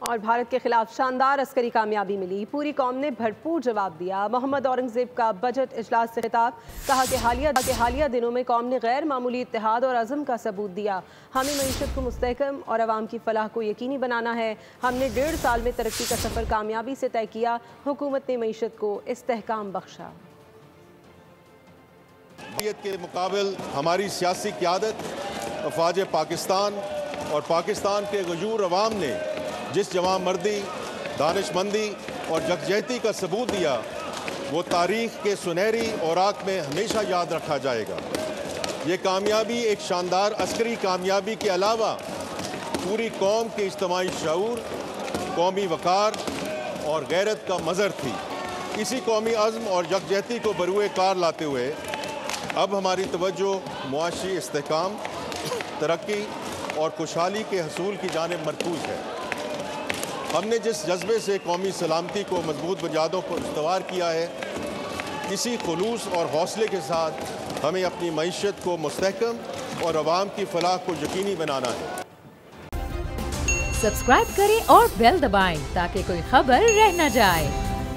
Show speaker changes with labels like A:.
A: और भारत के खिलाफ शानदार अस्करी कामयाबी मिली। पूरी कौम ने भरपूर जवाब दिया। मोहम्मद औरंगजेब का बजट इजलास से खिताब, कहा कि हालिया दिनों में कौम ने गैर मामूली इत्तेहाद और अज़म का सबूत दिया। हमें मईशत को मुस्तहकम और आवाम की फलाह को यकीनी बनाना है। हमने 1.5 साल में तरक्की का सफ़र कामयाबी से तय किया। हुकूमत ने मईशत को इस्तेहकाम बख्शा।
B: के मुकाबिल हमारी सियासी क़यादत, अफवाज पाकिस्तान और पाकिस्तान के गजूर अवाम ने जिस जवां मर्दी, दानिशमंदी और यकजहती का सबूत दिया, वो तारीख़ के सुनहरी औराक में हमेशा याद रखा जाएगा। ये कामयाबी एक शानदार अस्करी कामयाबी के अलावा पूरी कौम के इज्तिमाई शऊर, कौमी वक़ार और गैरत का मज़हर थी। इसी कौमी अज़्म और यकजहती को बरूए कार लाते हुए अब हमारी तवज्जो मुआशी इस्तेहकाम, तरक्की और खुशहाली के हसूल की जानिब मरकूज़ है। हमने जिस जज्बे से कौमी सलामती को मजबूत बुनियादों पर इस्तवार किया है, इसी खुलूस और हौसले के साथ हमें अपनी मईशत को मुस्तहकम और अवाम की फलाह को यकीनी बनाना है।
C: सब्सक्राइब करें और बेल दबाएं ताकि कोई खबर रह न जाए।